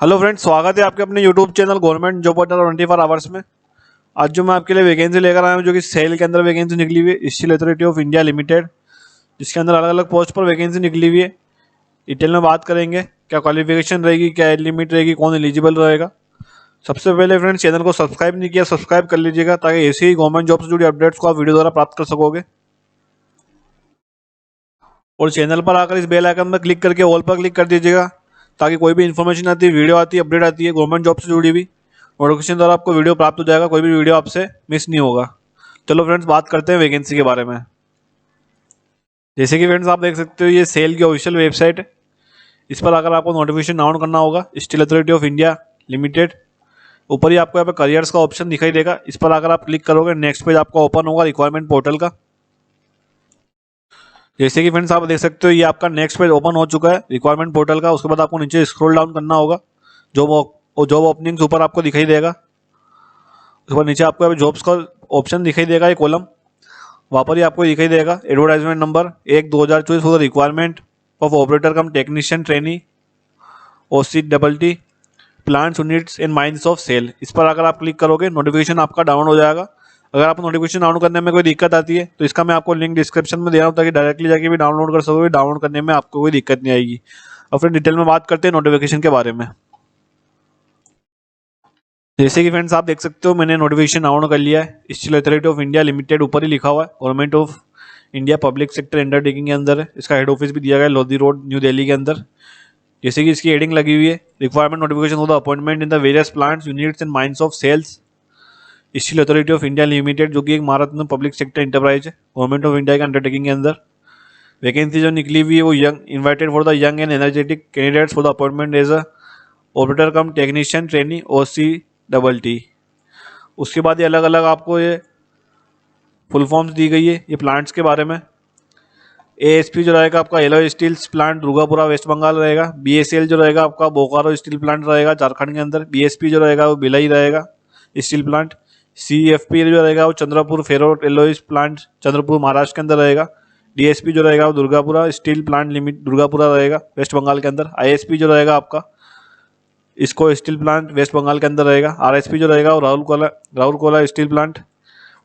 Hello friends, स्वागत है आपके अपने YouTube channel government job portal 24 hours में। आज जो मैं आपके लिए वैकेंसी लेकर आया हूँ, जो कि सेल के अंदर वैकेंसी निकली हुई है steel Authority of India limited, जिसके अंदर अलग अलग पोस्ट पर वैकेंसी निकली हुई है। डिटेल में बात करेंगे, क्या क्वालिफिकेशन रहेगी, क्या एज लिमिट रहेगी, कौन एलिजिबल रहेगा। सबसे पहले फ्रेंड्स, चैनल को सब्सक्राइब नहीं किया, सब्सक्राइब कर लीजिएगा ताकि ऐसी ही गवर्नमेंट जॉब से जुड़ी अपडेट्स को आप वीडियो द्वारा प्राप्त कर सकोगे। और चैनल पर आकर इस बेल आइकन पर क्लिक करके ऑल पर क्लिक कर दीजिएगा ताकि कोई भी इन्फॉर्मेशन आती है, वीडियो आती है, अपडेट आती है गवर्नमेंट जॉब से जुड़ी हुई, नोटिफिकेशन द्वारा आपको वीडियो प्राप्त हो जाएगा। कोई भी वीडियो आपसे मिस नहीं होगा। चलो फ्रेंड्स, बात करते हैं वैकेंसी के बारे में। जैसे कि फ्रेंड्स आप देख सकते हो, ये सेल की ऑफिशियल वेबसाइट है। इस पर अगर आपको नोटिफिकेशन डाउन करना होगा, steel Authority of India limited, ऊपर ही आपको यहाँ पे करियर्स का ऑप्शन दिखाई देगा। इस पर अगर आप क्लिक करोगे, नेक्स्ट पेज आपका ओपन होगा रिक्वायरमेंट पोर्टल का। जैसे कि फ्रेंड्स आप देख सकते हो, ये आपका नेक्स्ट पेज ओपन हो चुका है रिक्वायरमेंट पोर्टल का। उसके बाद आपको नीचे स्क्रॉल डाउन करना होगा, जॉब ओपनिंग्स ऊपर आपको दिखाई देगा। उसके बाद नीचे आपको जॉब्स का ऑप्शन दिखाई देगा, ये कॉलम, वहाँ पर ही आपको दिखाई देगा advertisement number 1/2024 for the requirement of operator cum technician trainee OCTT plants units in mines of SAIL. इस पर अगर आप क्लिक करोगे, नोटिफिकेशन आपका डाउन हो जाएगा। अगर आपको नोटिफिकेशन डाउन करने में कोई दिक्कत आती है तो इसका मैं आपको लिंक डिस्क्रिप्शन में दे रहा हूँ ताकि डायरेक्टली जाके भी डाउनलोड कर सकोगे। डाउनलोड करने में आपको कोई दिक्कत नहीं आएगी। और फिर डिटेल में बात करते हैं नोटिफिकेशन के बारे में। जैसे कि फ्रेंड्स आप देख सकते हो, मैंने नोटिफिकेशन डाउनलोड कर लिया है। Steel Authority of India limited ऊपर ही लिखा हुआ है, government of India public sector undertaking के अंदर है। इसका हेड ऑफिस भी दिया गया है लोधी रोड, न्यू दिल्ली के अंदर। जैसे कि इसकी हेडिंग लगी हुई है, requirement notification for the appointment in the various plants units and mines of SAIL's Steel Authority of India Limited, जो कि एक भारत में पब्लिक सेक्टर इंटरप्राइज है गवर्नमेंट ऑफ इंडिया के अंडरटेकिंग के अंदर। वैकेंसी जो निकली हुई है वो young invited for the young and energetic candidates for the appointment as a operator cum technician trainee OCTT। उसके बाद ये अलग अलग आपको ये फुल फॉर्म्स दी गई है ये प्लांट्स के बारे में। ASP जो रहेगा आपका alloy steels plant Durgapur west Bengal रहेगा। BSL जो रहेगा आपका बोकारो स्टील प्लांट रहेगा झारखंड के अंदर। BSP जो रहेगा वो भिलाई रहेगा स्टील प्लांट। CFP जो रहेगा वो चंद्रपुर फेरो एलोइस प्लांट चंद्रपुर महाराष्ट्र के अंदर रहेगा। DSP जो रहेगा वो Durgapura steel plant limit Durgapura रहेगा वेस्ट बंगाल के अंदर। ISP जो रहेगा आपका इसको स्टील प्लांट वेस्ट बंगाल के अंदर रहेगा। RSP जो रहेगा वो राउरकेला स्टील प्लांट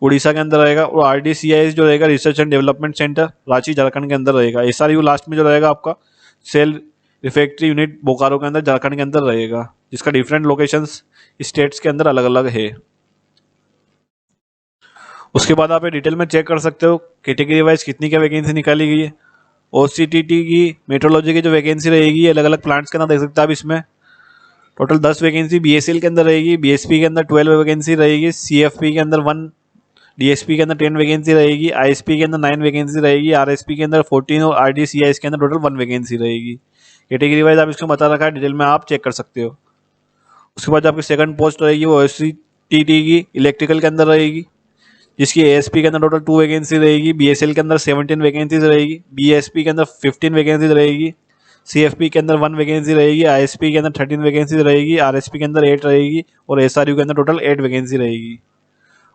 उड़ीसा के अंदर रहेगा। और RDCIS जो रहेगा research and development centre Ranchi Jharkhand के अंदर रहेगा। SRU लास्ट में जो रहेगा आपका सेल रिफैक्ट्री यूनिट बोकारो के अंदर झारखंड के अंदर रहेगा, जिसका डिफरेंट लोकेशंस स्टेट्स के अंदर अलग अलग है। उसके बाद आप ये डिटेल में चेक कर सकते हो कैटेगरी वाइज कितनी क्या वैकेंसी निकाली गई है। OCTT की मेट्रोलॉजी की जो वैकेंसी रहेगी अलग अलग प्लांट्स के अंदर देख सकते हैं आप। इसमें टोटल 10 वैकेंसी BSL के अंदर रहेगी, BSP के अंदर 12 वैकेंसी रहेगी, CFP के अंदर 1, DSP के अंदर 10 वैकेंसी रहेगी, ISP के अंदर 9 वैकेंसी रहेगी, RSP के अंदर 14 और RDCIS के अंदर टोटल 1 वैकेंसी रहेगी। कैटेगरी वाइज आप इसको बता रखा है, डिटेल में आप चेक कर सकते हो। उसके बाद आपकी सेकंड पोस्ट रहेगी वो OCTT की इलेक्ट्रिकल के अंदर रहेगी, जिसकी ASP के अंदर टोटल 2 वैकेंसी रहेगी। BSL के अंदर 17 वैकेंसीज रहेगी, BSP के अंदर 15 वैकेंसीज रहेगी, CFP के अंदर 1 वैकेंसी रहेगी, ISP के अंदर 13 वैकेंसी रहेगी, RSP के अंदर 8 रहेगी और SRU के अंदर टोटल 8 वैकेंसी रहेगी।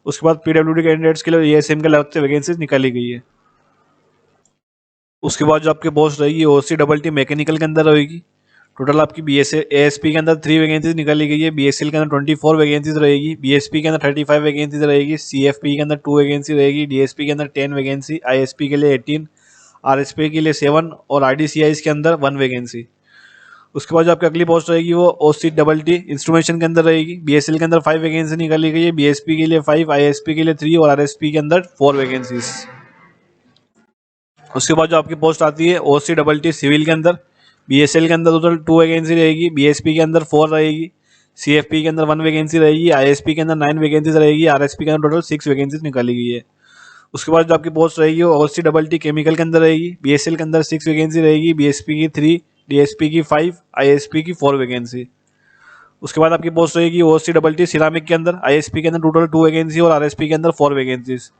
उसके बाद PWD कैंडिडेट्स के लिए ASM के अलग से वैकेंसीज निकाली गई है। उसके बाद जो आपकी पोस्ट रहेगी OCTT मैकेनिकल के अंदर रहेगी। टोटल आपकी ASP के अंदर 3 वैकेंसीज निकाली गई है, BSL के अंदर 24 वैकेंसीज रहेगी, BSP के अंदर 35 वैकेंसीज रहेगी, CFP के अंदर 2 वैकेंसी रहेगी, DSP के अंदर 10 वैकेंसी, ISP के लिए 18, RSP के लिए 7 और RDCIS के अंदर 1 वैकेंसी। उसके बाद जो आपकी अगली पोस्ट रहेगी वो OCTT इंस्ट्रूमेंटेशन के अंदर रहेगी। BSL के अंदर 5 वैकेंसी निकाली गई है, BSP के लिए 5, ISP के लिए 3 और RSP के अंदर 4 वैकेंसीज। उसके बाद जो आपकी पोस्ट आती है OCTT सिविल के अंदर, BSL के अंदर टोटल 2 वैकेंसी रहेगी, BSP के अंदर 4 रहेगी, CFP के अंदर 1 वैकेंसी रहेगी, ISP के अंदर 9 वैकेंसीज रहेगी, RSP के अंदर टोटल 6 वैकेंसीज निकाली गई है। उसके बाद जो आपकी पोस्ट रहेगी वो OCTT केमिकल के अंदर रहेगी। BSL के अंदर 6 वैकेंसी रहेगी, BSP की 3, DSP की 5, ISP की 4 वैकेंसी। उसके बाद आपकी पोस्ट रहेगी OCTT सिरामिक के अंदर, ISP के अंदर टोटल 2 वैकेंसी और RSP के अंदर 4 वैकेंसीज।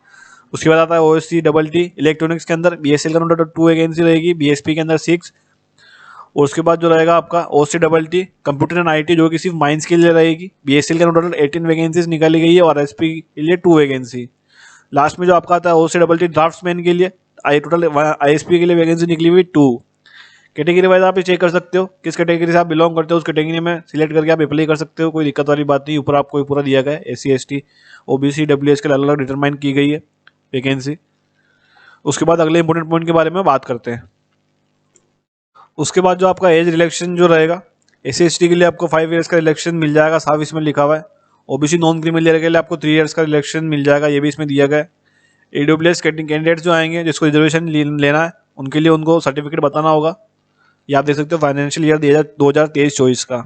उसके बाद आता है OCTT इलेक्ट्रॉनिक्स के अंदर, BSL के अंदर टोटल 2 वैकेंसी रहेगी, BSP के अंदर 6। और उसके बाद जो रहेगा आपका OCTT कंप्यूटर एंड IT, जो कि सिर्फ माइंस के लिए रहेगी। BSL के अंदर टोटल 18 वैकेंसीज निकाली गई है और RSP के लिए 2 वैकेंसी। लास्ट में जो आपका आता है OCTT ड्राफ्ट्समैन के लिए टोटल ISP के लिए वैकेंसी निकली हुई 2। कैटेगरी वाइज आप ये चेक कर सकते हो, किस कैटेगरी से आप बिलोंग करते हो उस कैटेगरी में सिलेक्ट करके आप अप्लाई कर सकते हो, कोई दिक्कत वाली बात नहीं। ऊपर आपको पूरा दिया गया है SC ST OBC WS के अलग अलग डिटरमाइन की गई है वैकेंसी। उसके बाद अगले इंपॉर्टेंट पॉइंट के बारे में बात करते हैं। उसके बाद जो आपका एज रिलैक्सेशन जो रहेगा, SC ST के लिए आपको 5 ईयर्स का रिलैक्सेशन मिल जाएगा, साफ इसमें लिखा हुआ है। OBC नॉन क्रीमिलियर के लिए आपको 3 ईयर्स का रिलैक्सेशन मिल जाएगा, ये भी इसमें दिया गया है। AWS कैंडिडेट्स जो आएंगे जिसको रिजर्वेशन लेना है उनके लिए उनको सर्टिफिकेट बताना होगा। ये आप देख सकते हो फाइनेंशियल ईयर 2023-24 का।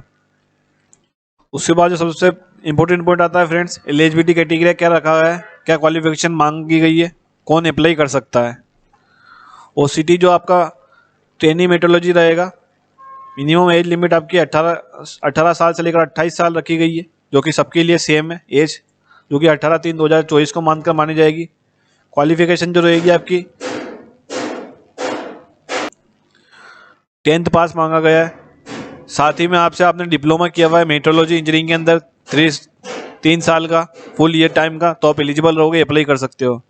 उसके बाद जो सबसे इंपॉर्टेंट पॉइंट आता है फ्रेंड्स, एलिजिबिलिटी क्राइटेरिया क्या रखा गया है, क्या क्वालिफिकेशन मांग की गई है, कौन अप्लाई कर सकता है। OCT जो आपका ट्रेनी मेट्रोलॉजी रहेगा, मिनिमम एज लिमिट आपकी 18 साल से लेकर 28 साल रखी गई है, जो कि सबके लिए सेम है एज, जो कि 18/3/2024 को मानकर मानी जाएगी। क्वालिफिकेशन जो रहेगी आपकी 10th पास मांगा गया है। साथ ही में आपने डिप्लोमा किया हुआ है मेट्रोलॉजी इंजीनियरिंग के अंदर 3 साल का फुल ईयर टाइम का, तो आप एलिजिबल रहोगे, अप्लाई कर सकते हो।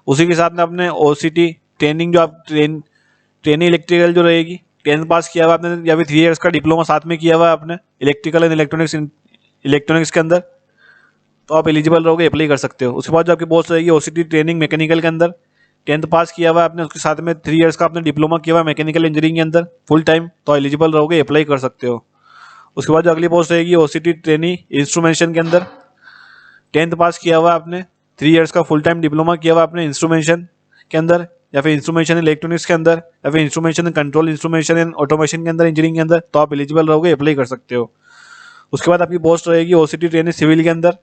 उसी के साथ में आपने OCT ट्रेनिंग जो आप ट्रेनिंग इलेक्ट्रिकल जो रहेगी 10th पास किया हुआ आपने, या फिर 3 ईयर्स का डिप्लोमा साथ में किया हुआ है आपने इलेक्ट्रिकल एंड इलेक्ट्रॉनिक्स के अंदर, तो आप एलिजिबल रहोगे, अप्लाई कर सकते हो। उसके बाद जो आपकी पोस्ट रहेगी OCT ट्रेनिंग मैकेनिकल के अंदर 10th पास किया हुआ है आपने, उसके साथ में 3 ईयर्स का आपने डिप्लोमा किया हुआ है मैकेनिकल इंजीनियरिंग के अंदर फुल टाइम, तो एलिजिबल रहोगे, अप्लाई कर सकते हो। उसके बाद जो अगली पोस्ट रहेगी OCT ट्रेनी इंस्ट्रूमेंटेशन के अंदर 10th पास किया हुआ आपने, 3 ईयर्स का फुल टाइम डिप्लोमा किया हुआ आपने इंस्ट्रूमेंटेशन के अंदर, या फिर इंस्ट्रूमेंटेशन इलेक्ट्रॉनिक्स के अंदर, या फिर instrumentation control instrumentation and automation के अंदर इंजीनियरिंग के अंदर, तो आप एलिजिबल रहोगे, अप्लाई कर सकते हो। उसके बाद आपकी पोस्ट रहेगी OCT ट्रेनी सिविल के अंदर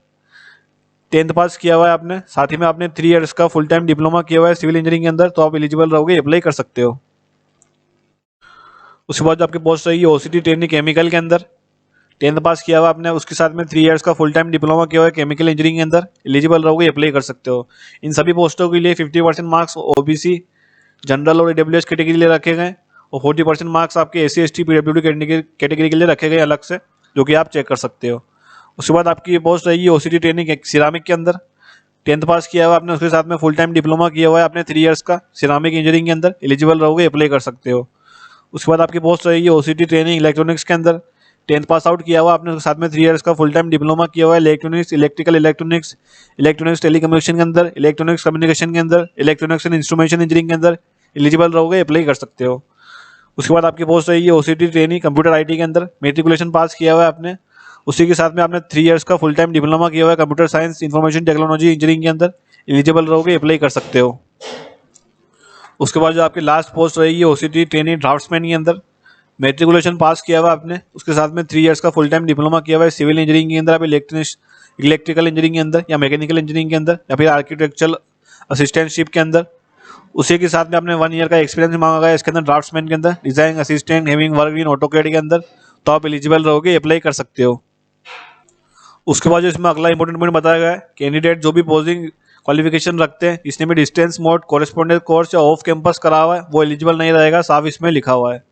10th पास किया हुआ है आपने, साथ ही में आपने 3 ईयर्स का फुल टाइम डिप्लोमा किया हुआ है सिविल इंजीनियरिंग के अंदर, तो आप एलिजिबल रहोगे, अप्लाई कर सकते हो। उसके बाद जो आपकी पोस्ट रहेगी OCT ट्रेनिंग केमिकल के अंदर 10th पास किया हुआ आपने, उसके साथ में 3 ईयर्स का फुल टाइम डिप्लोमा किया हुआ है केमिकल इंजीनियरिंग के अंदर, एलिजिबल रहोगे, अप्लाई कर सकते हो। इन सभी पोस्टों के लिए 50% मार्क्स OBC जनरल और AWS कैटेगरी के लिए रखे गए, और 40% मार्क्स आपके SC ST PWD कैटेगरी के लिए रखे गए अलग से, जो कि आप चेक कर सकते हो। उसके बाद आपकी पोस्ट रहेगी OCT ट्रेनिंग सिरामिक के अंदर 10th पास किया हुआ आपने, उसके साथ में फुल टाइम डिप्लोमा किया हुआ है आपने 3 ईयर्स का सिरामिक इंजीनियरिंग के अंदर, एलिजिबल रहोगे, अप्लाई कर सकते हो। उसके बाद आपकी पोस्ट रहेगी OCT ट्रेनिंग इलेक्ट्रॉनिक्स के अंदर 10th पास आउट किया हुआ आपने, उसके साथ में 3 ईयर्स का फुल टाइम डिप्लोमा किया हुआ है इलेक्ट्रॉनिक्स इलेक्ट्रॉनिक्स टेलीकम्युनिकेशन के अंदर, इलेक्ट्रॉनिक्स कम्युनिकेशन के अंदर, इलेक्ट्रॉनिक्स एंड इंस्ट्रूमेंटेशन इंजीनियरिंग के अंदर, एलिजिबल रहोगे, अप्लाई कर सकते हो। उसके बाद आपकी पोस्ट रहेगी OCT ट्रेनिंग कंप्यूटर IT के अंदर, मेट्रिकुलेशन पास किया हुआ है आपने, उसी के साथ में आपने 3 ईयर्स का फुल टाइम डिप्लोमा किया हुआ है computer science information technology engineering के अंदर, एलिजिबल रहोगे, अप्लाई कर सकते हो। उसके बाद जो आपकी लास्ट पोस्ट रहेगी OCT ट्रेनिंग ड्राफ्ट्समैन के अंदर, मेट्रिकुलेशन पास किया हुआ आपने, उसके साथ में 3 ईयर्स का फुल टाइम डिप्लोमा किया हुआ है सिविल इंजीनियरिंग के अंदर, आप इलेक्ट्रिकल इंजीनियरिंग के अंदर, या मैकेनिकल इंजीनियरिंग के अंदर, या फिर आर्किटेक्चरल असिस्टेंटशिप के अंदर। उसी के साथ में आपने 1 ईयर का एक्सपीरियंस मांगा गया इसके अंदर ड्राफ्ट्समैन के अंदर, design assistant having work in AutoCAD के अंदर, तो आप एलिजिबल रहोगे, अप्लाई कर सकते हो। उसके बाद जो इसमें अगला इंपॉर्टेंट पॉइंट बताया गया है, कैंडिडेट जो भी पोजिंग क्वालिफिकेशन रखते हैं, इसने भी डिस्टेंस मोड कोरेस्पोंडेंस कोर्स या ऑफ कैंपस करा हुआ है, वो एलिजिबल नहीं रहेगा, साफ इसमें लिखा हुआ है।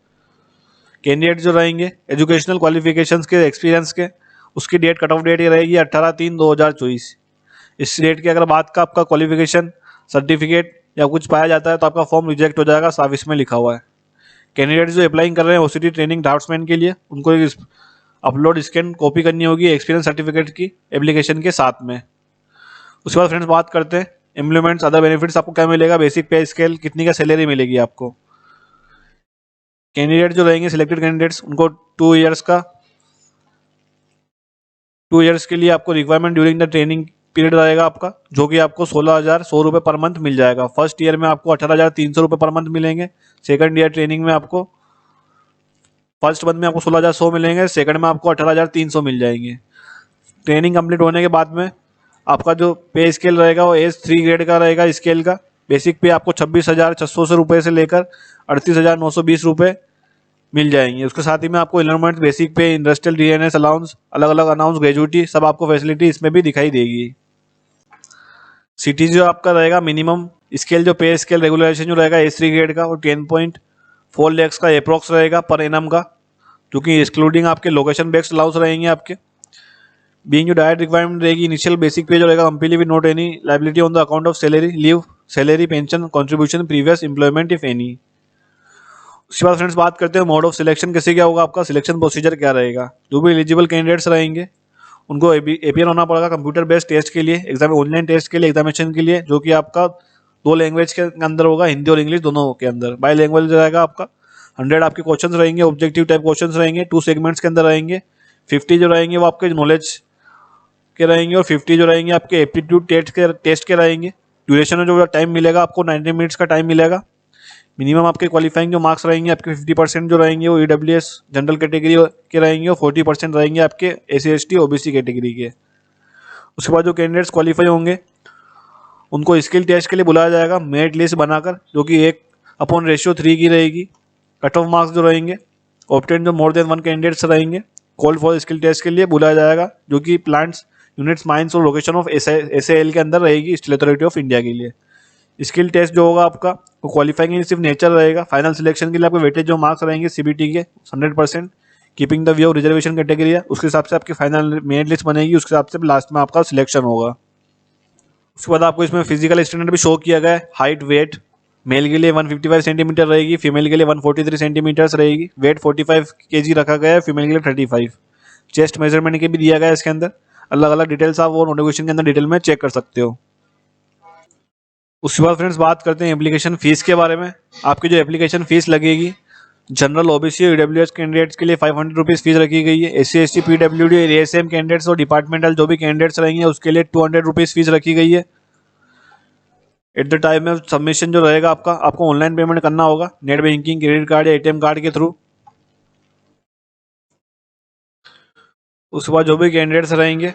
कैंडिडेट जो रहेंगे एजुकेशनल क्वालिफिकेशंस के एक्सपीरियंस के, उसकी डेट कट ऑफ डेट ये रहेगी 18/3/2024। इस डेट की अगर बात का आपका क्वालिफिकेशन सर्टिफिकेट या कुछ पाया जाता है तो आपका फॉर्म रिजेक्ट हो जाएगा, साफ इसमें लिखा हुआ है। कैंडिडेट जो अप्लाइंग कर रहे हैं OCT ट्रेनिंग ड्राफ्ट्समैन के लिए, उनको एक अपलोड स्कैन कॉपी करनी होगी एक्सपीरियंस सर्टिफिकेट की एप्लीकेशन के साथ में। उसके बाद फ्रेंड्स बात करते हैं इम्प्लीमेंट्स अदर बेनिफिट्स, आपको क्या मिलेगा, बेसिक पे स्केल, कितनी का सैलरी मिलेगी आपको। कैंडिडेट जो रहेंगे सिलेक्टेड कैंडिडेट्स, उनको 2 ईयर्स के लिए आपको requirement during the training period रहेगा आपका, जो कि आपको 16,100 रुपये पर मंथ मिल जाएगा। फर्स्ट ईयर में आपको 18,300 रुपये पर मंथ मिलेंगे, सेकंड ईयर ट्रेनिंग में आपको फर्स्ट मंथ में आपको 16,100 मिलेंगे, सेकंड में आपको 18,300 मिल जाएंगे। ट्रेनिंग कंप्लीट होने के बाद में आपका जो पे स्केल रहेगा वो S3 ग्रेड का रहेगा स्केल का। बेसिक पे आपको 26,600 रुपये से लेकर 38,920 रुपये मिल जाएंगे। उसके साथ ही में आपको 11 मंथ बेसिक पे, इंडस्ट्रियल DNS अलाउंस, अलग अलग अनाउंस ग्रेजुइटी, सब आपको फैसिलिटी इसमें भी दिखाई देगी। सिटी जो आपका रहेगा मिनिमम स्केल, जो पे स्केल रेगुलेशन जो रहेगा S3 ग्रेड का, वो 10.4 lakhs का अप्रोक्स रहेगा पर एनम का, क्योंकि एक्सक्लूडिंग आपके लोकेशन बेस्ड अलाउंस रहेंगे आपके। बीइंग जो डायरेक्ट रिक्वायरमेंट रहेगी, इनिशियल बेसिक पे जो रहेगा completely with not any liability on the account of salary, leave, salary, pension, contribution, previous employment if any. उसके बाद फ्रेंड्स बात करते हैं मोड ऑफ सिलेक्शन कैसे क्या होगा, आपका सिलेक्शन प्रोसीजर क्या रहेगा। जो भी एलिजिबल कैंडिडेट्स रहेंगे उनको एपीआर होना पड़ेगा कंप्यूटर बेस्ड टेस्ट के लिए, एग्जाम ऑनलाइन टेस्ट के लिए, एग्जामिनेशन के लिए, जो कि आपका 2 लैंग्वेज के अंदर होगा, हिंदी और इंग्लिश दोनों के अंदर। बाई लैंग्वेज रहेगा आपका। 100 आपके क्वेश्चन रहेंगे, ऑब्जेक्टिव टाइप क्वेश्चन रहेंगे, 2 सेगमेंट्स के अंदर रहेंगे। 50 जो रहेंगे वो आपके नॉलेज के रहेंगे और 50 जो रहेंगे आपके एप्टीट्यूड टेस्ट के रहेंगे। ड्यूरेशन में जो टाइम मिलेगा आपको 90 मिनट्स का टाइम मिलेगा। मिनिमम आपके क्वालिफाइंग जो मार्क्स रहेंगे आपके 50% जो रहेंगे वो ईडब्ल्यूएस जनरल कैटेगरी के रहेंगे और 40% रहेंगे आपके एससी एसटी ओबीसी कैटेगरी के। उसके बाद जो कैंडिडेट्स क्वालिफाई होंगे उनको स्किल टेस्ट के लिए बुलाया जाएगा मेरिट लिस्ट बनाकर, जो कि 1/3 की रहेगी। कट ऑफ मार्क्स जो रहेंगे ऑब्टेन जो मोर देन 1 कैंडिडेट्स रहेंगे कॉल फॉर स्किल टेस्ट के लिए बुलाया जाएगा, जो कि प्लांट्स यूनिट्स माइंस और लोकेशन ऑफ SAL के अंदर रहेगी स्टील अथॉरिटी ऑफ इंडिया के लिए। स्किल टेस्ट जो होगा आपका वो क्वालिफाइंग सिर्फ नेचर रहेगा। फाइनल सिलेक्शन के लिए आपके वेटेज जो मार्क्स रहेंगे CBT के 100% keeping the view reservation category है, उसके हिसाब से आपकी फाइनल मेरिट लिस्ट बनेगी, उसके हिसाब से लास्ट में आपका सिलेक्शन होगा। उसके बाद आपको इसमें फिजिकल स्टैंडर्ड भी शो किया गया है। हाइट वेट मेल के लिए 155 सेंटीमीटर रहेगी, फीमेल के लिए 143 सेंटीमीटर्स रहेगी। वेट 45 kg रखा गया है, फीमेल के लिए 35। चेस्ट मेजरमेंट के भी दिया गया है इसके अंदर। अलग अलग डिटेल्स आप वो नोटिफिकेशन के अंदर डिटेल में चेक कर सकते हो। उसके बाद फ्रेंड्स बात करते हैं एप्लीकेशन फीस के बारे में। आपकी जो एप्लीकेशन फीस लगेगी जनरल ओबीसी और ईडब्ल्यूएस कैंडिडेट्स के लिए 500 रुपीज़ फीस रखी गई है। SC ST PWD ASM candidates और डिपार्टमेंटल जो भी कैंडिडेट्स रहेंगे उसके लिए 200 रुपीज़ फीस रखी गई है। At the time of submission जो रहेगा आपको ऑनलाइन पेमेंट करना होगा नेट बैंकिंग, क्रेडिट कार्ड या ATM कार्ड के थ्रू। उसके बाद जो भी कैंडिडेट्स रहेंगे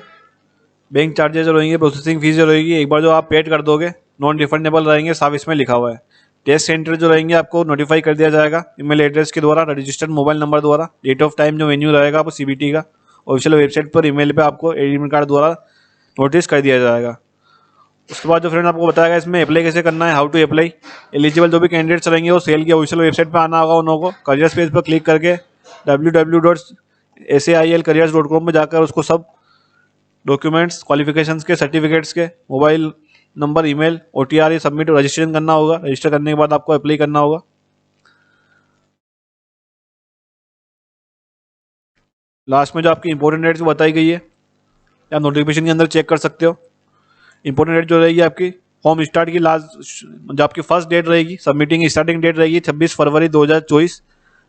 बैंक चार्जेस जो रहेंगे, प्रोसेसिंग फीस जो रहेगी, एक बार जो आप पेड कर दोगे नॉन रिफंडेबल रहेंगे, साफ इसमें लिखा हुआ है। टेस्ट सेंटर जो रहेंगे आपको नोटिफाई कर दिया जाएगा ईमेल एड्रेस के द्वारा, रजिस्टर्ड मोबाइल नंबर द्वारा। डेट ऑफ टाइम जो वेन्यू रहेगा आपको CBT का ऑफिशियल वेबसाइट पर ईमेल पे आपको एडमिट कार्ड द्वारा नोटिस कर दिया जाएगा। उसके बाद जो फ्रेंड आपको बताएगा इसमें अप्लाई कैसे करना है, हाउ टू अप्लाई। एलिजिबल जो भी कैंडिडेट्स रहेंगे वो सेल की ऑफिशियल वेबसाइट पर आना होगा उन लोगों को। करियर्स पेज पर क्लिक करके www.sailcareers.com में जाकर उसको सब डॉक्यूमेंट्स क्वालिफिकेशंस के, सर्टिफिकेट्स के, मोबाइल नंबर, ईमेल, OTR ये सबमिट रजिस्ट्रेशन करना होगा। रजिस्टर करने के बाद आपको अप्लाई करना होगा। लास्ट में जो आपकी इंपॉर्टेंट डेट्स बताई गई है या नोटिफिकेशन के अंदर चेक कर सकते हो। इंपॉर्टेंट डेट जो रहेगी आपकी फॉर्म स्टार्ट की लास्ट जो आपकी फर्स्ट डेट रहेगी, सबमिटिंग स्टार्टिंग डेट रहेगी 26 फरवरी 2024।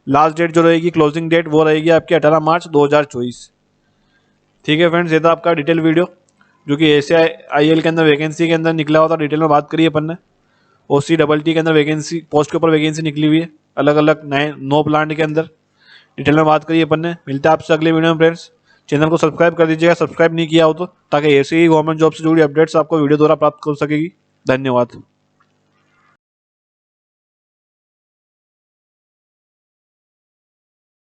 लास्ट डेट जो रहेगी क्लोजिंग डेट वो रहेगी आपकी 18 मार्च 2024। ठीक है फ्रेंड्स, ये था आपका डिटेल वीडियो जो कि SAIL के अंदर वैकेंसी के अंदर निकला हुआ था। डिटेल में बात करिए अपन ने। OCTT के अंदर वैकेंसी पोस्ट के ऊपर वैकेंसी निकली हुई है अलग अलग 9 प्लांट के अंदर। डिटेल में बात करिए अपन ने। मिलता है आपसे अगले वीडियो में फ्रेंड्स। चैनल को सब्सक्राइब कर दीजिएगा सब्सक्राइब नहीं किया हो तो, ताकि ऐसे ही गवर्नमेंट जॉब से जुड़ी अपडेट्स आपको वीडियो द्वारा प्राप्त कर सकेगी। धन्यवाद।